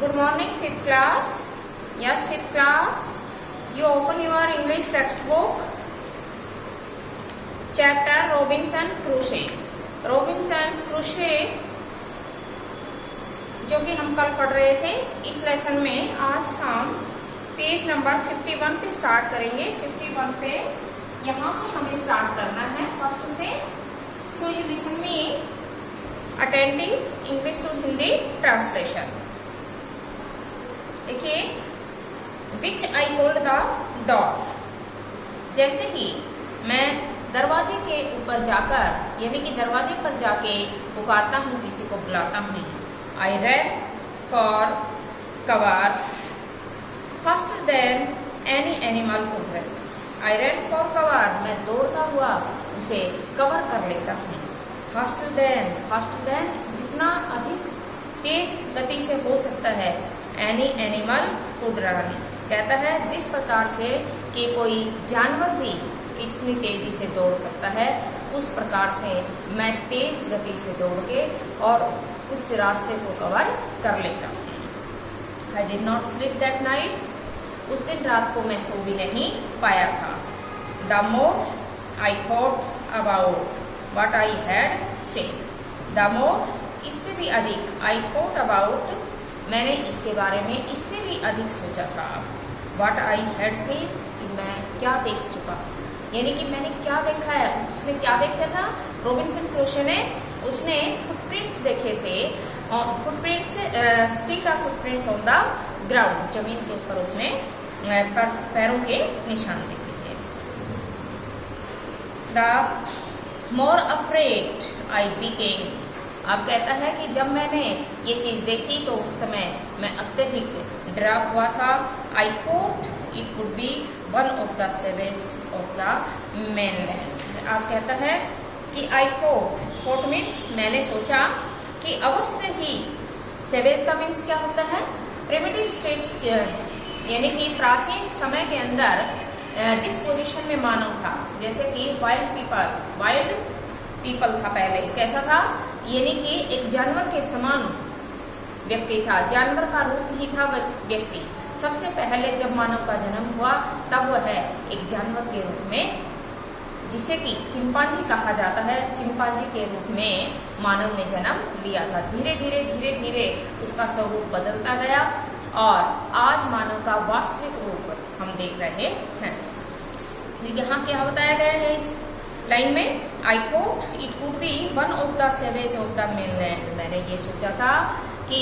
Good morning, fifth class. Yes, fifth class. You open your English textbook. Chapter Robinson Crusoe. Robinson Crusoe जो कि हम कल पढ़ रहे थे, इस लेसन में आज हम पेज नंबर 51 पे स्टार्ट करेंगे। 51 पे यहाँ से हमें स्टार्ट करना है फर्स्ट से। So you listen me attentive English to Hindi translation. देखिए, which I hold the door, जैसे ही मैं दरवाजे के ऊपर जाकर यानी कि दरवाजे पर जाके पुकारता हूँ, किसी को बुलाता हूँ। I ran for cover faster than any animal could run. I ran for cover, मैं दौड़ता हुआ उसे कवर कर लेता हूँ। फास्टर देन जितना अधिक तेज गति से हो सकता है। एनी एनिमल कुड रन, कहता है जिस प्रकार से कि कोई जानवर भी इतनी तेजी से दौड़ सकता है, उस प्रकार से मैं तेज गति से दौड़ के और उस रास्ते को कवर कर लेता हूँ। I did not sleep that night, उस दिन रात को मैं सो भी नहीं पाया था। The more I thought about what I had seen, the more, इससे भी अधिक, आई थॉट अबाउट, मैंने इसके बारे में इससे भी अधिक सोचा था। व्हाट आई हैड सीन, मैं क्या देख चुका, यानी कि मैंने क्या देखा है। उसने क्या देखा था, रॉबिन्सन क्रूसो ने, उसने फुटप्रिंट्स देखे थे। और footprints, see the footprints on the ground, जमीन के ऊपर उसने पैरों के निशान देखे थे। The more afraid I became, अब कहता है कि जब मैंने ये चीज़ देखी तो उस समय मैं अत्यधिक डरा हुआ था। I thought it would be one of the savage of the mainland. आप कहता है कि आई थॉट मीन्स मैंने सोचा कि अवश्य ही, सेवेज का मीन्स क्या होता है, प्रिमिटिव स्टेट्स, यानी कि प्राचीन समय के अंदर जिस पोजीशन में मानव था, जैसे कि वाइल्ड पीपल था पहले, कैसा था, यानी कि एक जानवर के समान व्यक्ति था, जानवर का रूप ही था वह व्यक्ति। सबसे पहले जब मानव का जन्म हुआ तब वह एक जानवर के रूप में, जिसे कि चिंपांजी कहा जाता है, चिंपांजी के रूप में मानव ने जन्म लिया था। धीरे धीरे उसका स्वरूप बदलता गया और आज मानव का वास्तविक रूप हम देख रहे हैं। यहाँ क्या बताया गया है इस लाइन में, I thought it could be one of the savage of the mainland, मैंने ये सोचा था कि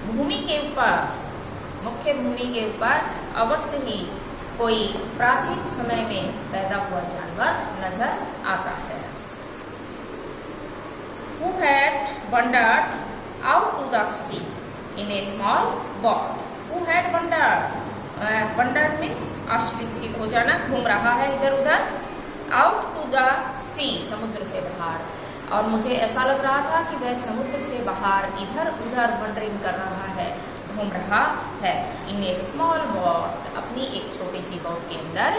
भूमि के ऊपर, मुख्य भूमि के ऊपर अवश्य ही कोई प्राचीन समय में पैदा हुआ जानवर नजर आता है। Who had wandered out to the sea in a small boat? Who had wandered? Wandered means आश्रित हो जाना, घूम रहा है इधर उधर। Out to the sea, समुद्र से बाहर, और मुझे ऐसा लग रहा था कि वह समुद्र से बाहर इधर उधर वंडरिंग कर रहा है, घूम रहा है। इन ए स्मॉल बोट, अपनी एक छोटी सी बोट के अंदर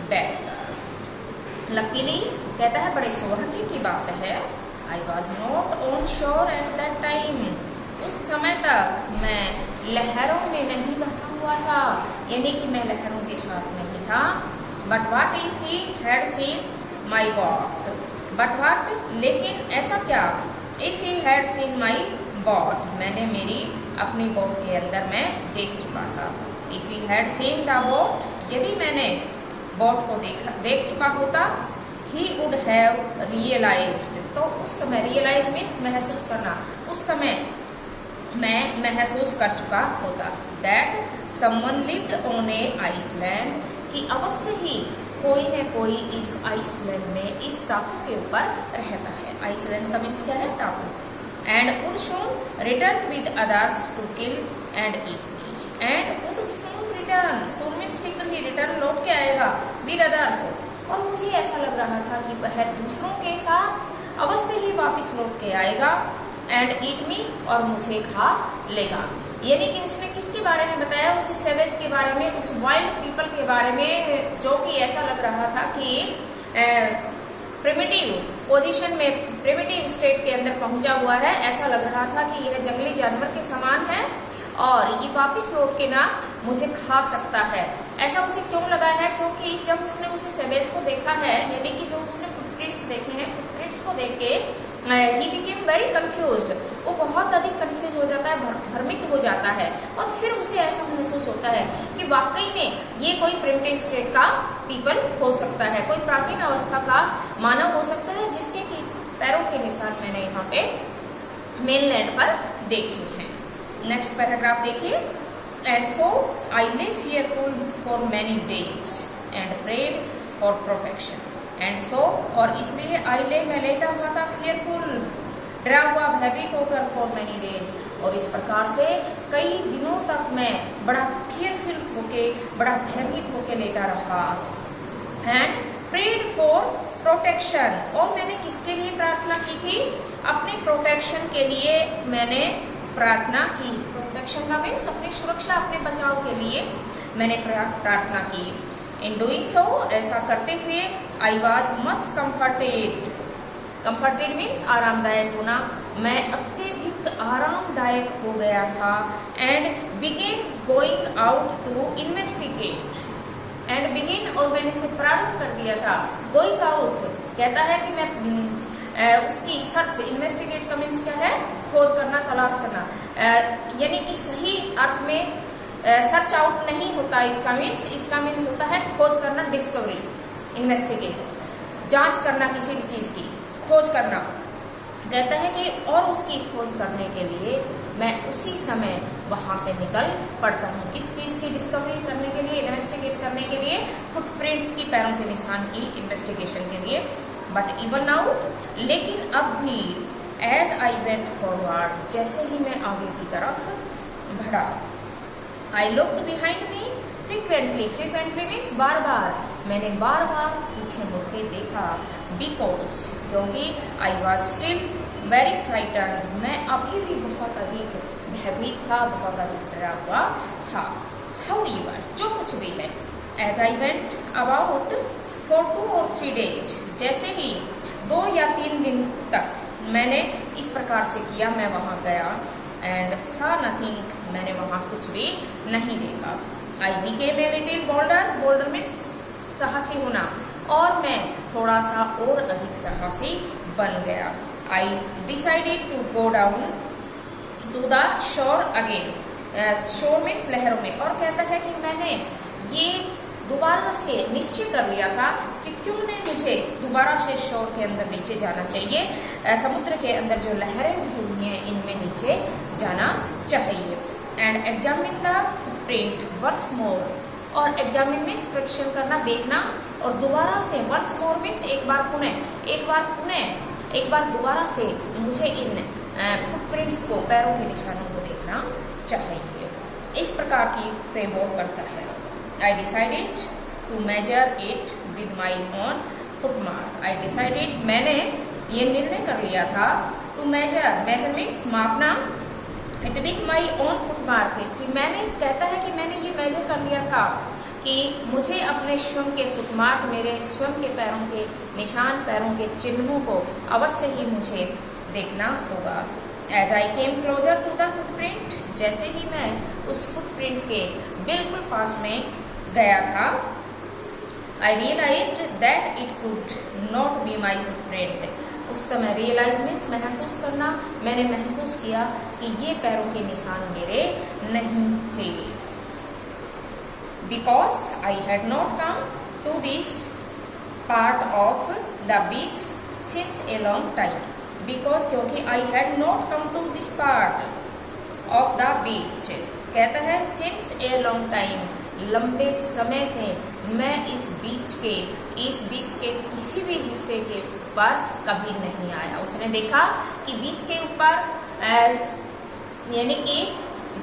बैठकर। लकीली, कहता है बड़े सौभाग्य की बात है, आई वॉज नॉट ऑन शोर एट दैट टाइम, उस समय तक मैं लहरों में नहीं बहा हुआ था, यानी कि मैं लहरों के साथ नहीं था। But what if he had seen my boat, but what, लेकिन ऐसा क्या, if he had seen my boat, मैंने मेरी अपनी बोट के अंदर मैं देख चुका था। If he had seen the boat, यदि मैंने बोट को देख चुका होता, ही वुड हैव रियलाइज्ड, तो उस समय, रियलाइज मीन्स महसूस करना, उस समय मैं महसूस कर चुका होता। That someone lived on a island, कि अवश्य ही कोई न कोई इस आइसलैंड में, इस टापू के ऊपर रहता है। आइसलैंड का मीन्स क्या है, टापू। And would soon return with others to kill and eat me, and would soon return, soon means शीघ्र ही, रिटर्न लौट के आएगा, विद अदर्स, और मुझे ऐसा लग रहा था कि वह दूसरों के साथ अवश्य ही वापस लौट के आएगा। एंड ईट मी, और मुझे खा लेगा। यानी कि उसने किसके बारे में बताया, उस सेवेज के बारे में, उस वाइल्ड पीपल के बारे में, जो कि ऐसा लग रहा था कि प्रिमिटिव पोजीशन में, प्रिमिटिव स्टेट के अंदर पहुंचा हुआ है। ऐसा लग रहा था कि यह जंगली जानवर के समान है और ये वापस लौट के ना मुझे खा सकता है। ऐसा उसे क्यों लगा है? क्योंकि जब उसने उसे सेवेज को देखा है, यानी कि जो उसने फुटप्रिंट्स देखे हैं, फुटप्रिंट्स को देख के ही बिकेम वेरी कंफ्यूज्ड, वो बहुत अधिक कंफ्यूज हो जाता है, भ्रमित हो जाता है, और फिर उसे ऐसा महसूस होता है कि वाकई में ये कोई प्रिमिटिव स्टेट का पीपल हो सकता है, कोई प्राचीन अवस्था का मानव हो सकता है, जिसके कि पैरों के निशान मैंने यहाँ पे मेनलैंड पर देखे हैं। नेक्स्ट पैराग्राफ देखिए। एंड सो आई ले fearful for many days and prayed for protection. And so, और इसलिए आई ले, मैं लेटा हुआ था, fearful, डरा हुआ, भयभीत होकर for many days, और इस प्रकार से कई दिनों तक मैं बड़ा fearful होके, बड़ा भयभीत होके लेटा रहा। एंड prayed for protection, और मैंने किसके लिए प्रार्थना की थी? अपने प्रोटेक्शन के लिए मैंने प्रार्थना की। प्रोटेक्शन का मीन्स अपनी सुरक्षा, अपने बचाव के लिए मैंने प्रार्थना की। इन डूइंग सो, ऐसा करते हुए, I was much comforted. Comforted means आरामदायक होना, मैं अत्यधिक आरामदायक हो गया था। And began going out to investigate. And begin, और मैंने इसे प्रारंभ कर दिया था। गोइंग आउट कहता है कि मैं उसकी सर्च, इन्वेस्टिगेट का मीन्स क्या है? खोज करना, तलाश करना, यानी कि सही अर्थ में सर्च आउट नहीं होता इसका मीन्स होता है खोज करना, डिस्कवरी, इन्वेस्टिगेट, जांच करना किसी भी चीज़ की, खोज करना। कहता है कि और उसकी खोज करने के लिए मैं उसी समय वहाँ से निकल पड़ता हूँ। किस चीज़ की डिस्कवरी करने के लिए, इन्वेस्टिगेट करने के लिए? फुटप्रिंट्स की, पैरों के निशान की इन्वेस्टिगेशन के लिए। बट इवन नाउ, लेकिन अब भी, एज आई वेंट फॉरवर्ड, जैसे ही मैं आगे की तरफ बढ़ा, I looked behind me frequently. Frequently means बार बार, मैंने बार बार पीछे मुड़ के देखा। बिकॉज, क्योंकि I was still very frightened, मैं अभी भी बहुत अधिक भयभीत था, बहुत अधिक डरा हुआ था। हाउएवर, जो कुछ भी है, as I went about for 2 or 3 days, जैसे ही 2 या 3 दिन तक मैंने इस प्रकार से किया, मैं वहाँ गया। एंड सा नथिंग, मैंने वहाँ कुछ भी नहीं देखा। I became a little boulder. Boulder means साहसी होना, और मैं थोड़ा सा और अधिक साहसी बन गया। I decided to go down to the shore again. Shore means लहरों में, और कहता है कि मैंने ये दोबारा से निश्चय कर लिया था कि क्यों नहीं मुझे दोबारा से शोर के अंदर नीचे जाना चाहिए, समुद्र के अंदर जो लहरें उठी हुई हैं इनमें नीचे जाना चाहिए। And examine the footprint once more, और एग्जामिन मीन्स परीक्षण करना, देखना, और दोबारा से, वंस मोर मीन्स एक बार पुनः, एक बार दोबारा से मुझे इन फुटप्रिंट्स को, पैरों के निशानों को देखना चाहिए। इस प्रकार की प्रेबोर करता है। I decided to measure it with my own footmark. I decided, मैंने ये निर्णय कर लिया था, to measure, measure means मापना, it with my own footmark, कि मैंने, कहता है कि मैंने ये मेजर कर लिया था कि मुझे अपने स्वयं के फुटमार्क, मेरे स्वयं के पैरों के निशान, पैरों के चिन्हों को अवश्य ही मुझे देखना होगा। As I came closer to the footprint, जैसे ही मैं उस फुटप्रिंट के बिल्कुल पास में गया था, I realized that it could not be my footprint. उस समय रियलाइज मीन्स महसूस करना, मैंने महसूस किया कि ये पैरों के निशान मेरे नहीं थे। Because I had not come to this part of the beach since a long time. Because, क्योंकि I had not come to this part of the beach, कहता है since a long time, लंबे समय से मैं इस बीच के किसी भी हिस्से के ऊपर कभी नहीं आया। उसने देखा कि बीच के ऊपर, यानी कि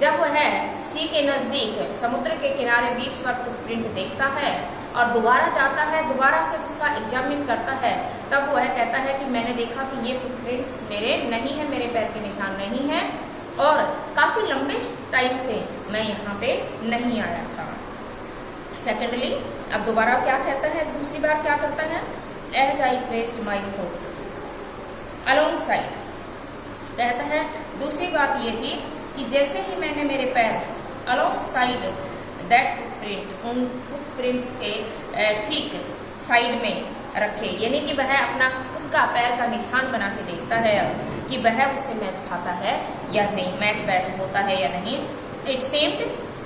जब वह सी के नज़दीक, समुद्र के किनारे बीच पर फुटप्रिंट देखता है और दोबारा जाता है, दोबारा से उसका एग्जामिन करता है, तब वह कहता है कि मैंने देखा कि ये फुटप्रिंट्स मेरे नहीं हैं, मेरे पैर के निशान नहीं हैं, और काफ़ी लंबे टाइम से मैं यहाँ पे नहीं आया था। सेकेंडली, अब दोबारा क्या कहता है, दूसरी बार क्या करता है? As I placed my foot alongside, कहता है दूसरी बात ये थी कि जैसे ही मैंने मेरे पैर अलोंग साइड दैट फुटप्रिंट, उन फुटप्रिंट्स के ठीक साइड में रखे, यानी कि वह अपना खुद का पैर का निशान बना के देखता है कि वह उससे मैच खाता है या नहीं, मैच बैठ होता है या नहीं। It seemed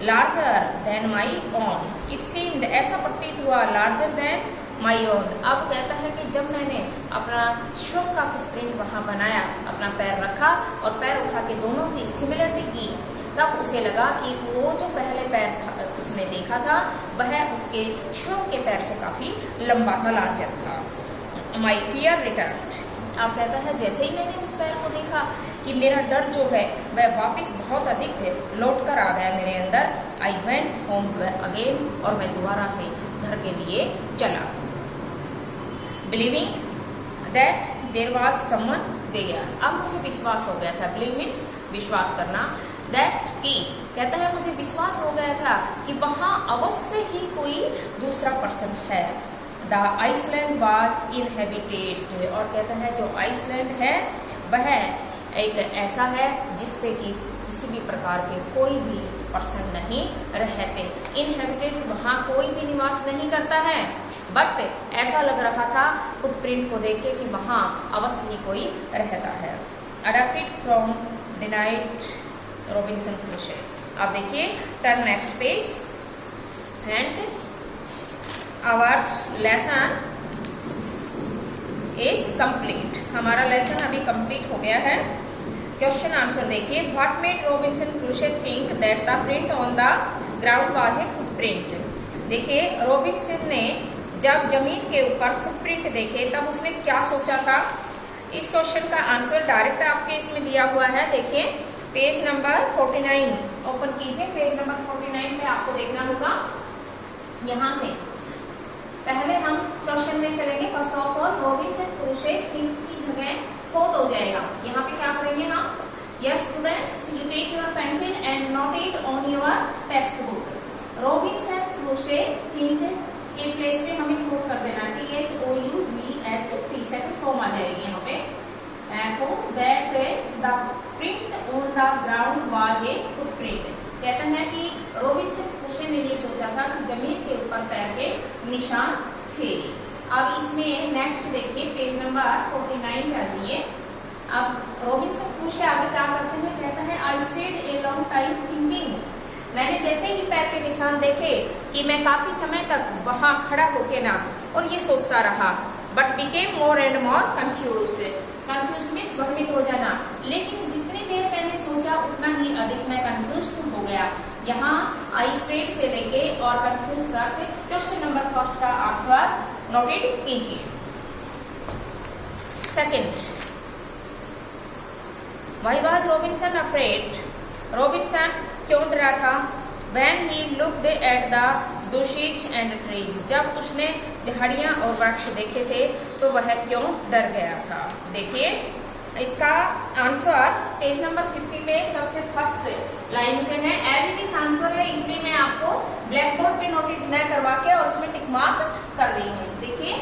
larger than my own, it seemed ऐसा प्रतीत हुआ लार्जर देन माई ओन। अब कहता है कि जब मैंने अपना स्वयं का फुटप्रिंट वहाँ बनाया, अपना पैर रखा और पैर उठा के दोनों की सिमिलरिटी की, तब उसे लगा कि वो जो पहले पैर था उसने देखा था वह उसके स्वयं के पैर से काफ़ी लंबा था, लार्जर था। माई फियर रिटर्न, अब कहता है जैसे ही मैंने उस पैर को देखा कि मेरा डर जो है वह वापस बहुत अधिक लौट कर आ गया मेरे अंदर। आई वेंट होम अगेन, और मैं दोबारा से घर के लिए चला। Believing that there was someone there, अब मुझे विश्वास हो गया था, बिलीव मीन्स विश्वास करना, दैट की कहता है मुझे विश्वास हो गया था कि वहाँ अवश्य ही कोई दूसरा पर्सन है। द आइसलैंड वॉज इनहेबिटेड, और कहता है जो आइसलैंड है वह एक ऐसा है जिसपे कि किसी भी प्रकार के कोई भी पर्सन नहीं रहते। इनहेबिटेड, वहाँ कोई भी निवास नहीं करता है, बट ऐसा लग रहा था फुटप्रिंट को देख के कि वहाँ अवश्य ही कोई रहता है। Adapted from denied Robinson Crusoe. अब देखिए, turn next page and our lesson is complete. हमारा लेसन अभी कंप्लीट हो गया है। क्वेश्चन आंसर देखिए, what made Robinson Crusoe think that the print on the ground was a footprint. देखिए, Robinson ने जब जमीन के ऊपर फुटप्रिंट देखे तब उसने क्या सोचा था। इस क्वेश्चन का आंसर डायरेक्ट आपके इसमें दिया हुआ है। देखिए, पेज नंबर 49 ओपन कीजिए। पेज नंबर 49 पे आपको देखना होगा। यहाँ से पहले हम क्वेश्चन में चलेंगे। First of all, Robinson Crusoe think की जगह थॉट हो जाएगा। यहाँ पे क्या करेंगे हम? Yes students, you take your pencil and note it on your text book. Robinson Crusoe think, ये प्लेस पे हमें थॉट कर देना, THOUGHT, सेकंड फॉर्म आ जाएगी यहाँ पे। That the print on the ground was a footprint. कहते हैं कि रॉबिन्सन क्रूसो ने ये सोचा था कि जमीन के ऊपर पैर के निशान थे। अब इसमें नेक्स्ट देखिए, पेज नंबर 49 पे आ जाइए। अब रॉबिन्सन क्रूसो आगे क्या करते हैं? कहता है I stayed a long time thinking. मैंने जैसे ही पैर के निशान देखे कि मैं काफ़ी समय तक वहाँ खड़ा होके ना और ये सोचता रहा, but became more and more confused. Confuse means भ्रमित हो जाना। लेकिन जितनी देर मैंने सोचा उतना ही अधिक मैं कंफ्यूज्ड हो गया। यहाँ आई स्ट्रेट से लेके और कंफ्यूज करके क्वेश्चन नंबर फर्स्ट का आंसर नोटेड कीजिए। Second, why was Robinson afraid? Robinson क्यों डरा था? When he looked at the bushes and trees, जब उसने झाड़ियाँ और वृक्ष देखे थे तो वह क्यों डर गया था? देखिए, इसका आंसर पेज नंबर 50 पे सबसे फर्स्ट लाइन से है। एज इट इज आंसर है, इसलिए मैं आपको ब्लैक बोर्ड पे नोटिस न करवा के और उसमें टिक मार्क कर रही हूँ। देखिए,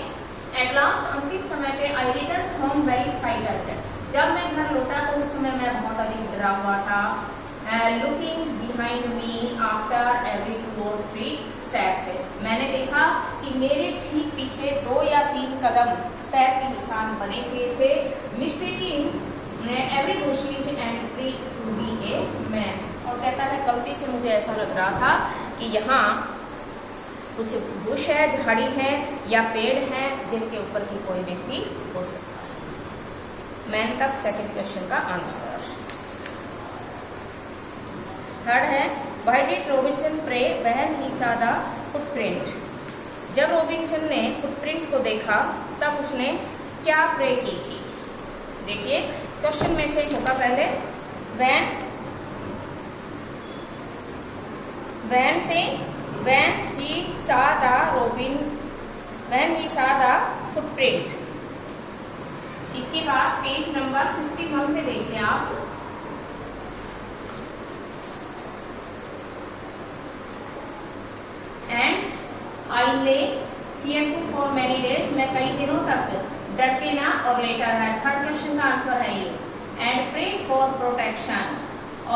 एट लास्ट, अंतिम समय पे आई रिटर्न होम वेरी फ्राइटेंड। जब मैं घर लौटा तो उस समय मैं बहुत अधिक डरा हुआ था। Looking behind me after every 2 or 3 steps, मैंने देखा कि मेरे ठीक पीछे 2 या 3 कदम पैर के निशान बने हुए थे। Mistaking every bushes and tree to be a man, और कहता है गलती से मुझे ऐसा लग रहा था कि यहाँ कुछ बुश है, झाड़ी है या पेड़ है जिनके ऊपर की कोई व्यक्ति हो सकता है। मैन तक सेकंड क्वेश्चन का आंसर। थर्ड है, why did Robinson pray when he saw the footprint? जब रॉबिन्सन ने फुटप्रिंट को देखा तब उसने क्या प्रे की थी? देखिए, क्वेश्चन में से होगा पहले when he saw the footprint. इसके बाद पेज नंबर 51 पे देखिए आप। एंड आई ले fearful for many days, मैं कई दिनों तक डर के ना और लेटा रहा। थर्ड क्वेश्चन का आंसर है ये। एंड प्रे फॉर प्रोटेक्शन,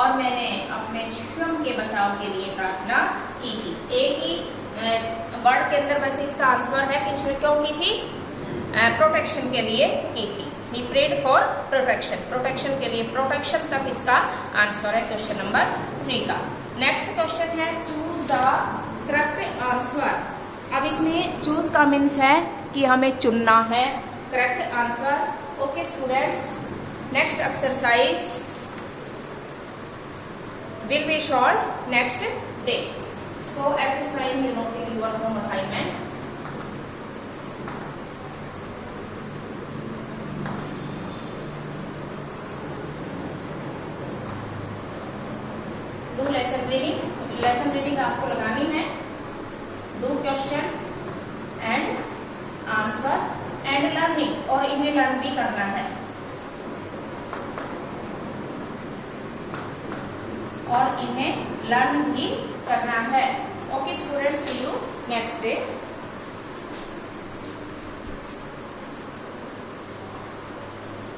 और मैंने अपने स्वयं के बचाव के लिए प्रार्थना की थी। एक ही वर्ड के अंदर वैसे इसका आंसर है कि उसने क्यों की थी, प्रोटेक्शन के लिए की थी। He prayed for protection, protection के लिए, प्रोटेक्शन तक इसका आंसर है क्वेश्चन नंबर 3 का। नेक्स्ट क्वेश्चन है चूज द करेक्ट आंसर। अब इसमें चूज का मीन्स है कि हमें चुनना है correct answer. Okay students, next exercise will be solved next day. So at this time you note your home assignment. Do lesson reading. Lesson reading आपको लगानी है। Do question and answer and learning, और इन्हें learn भी करना है और इन्हें लर्न भी करना है। Okay students, see you next day.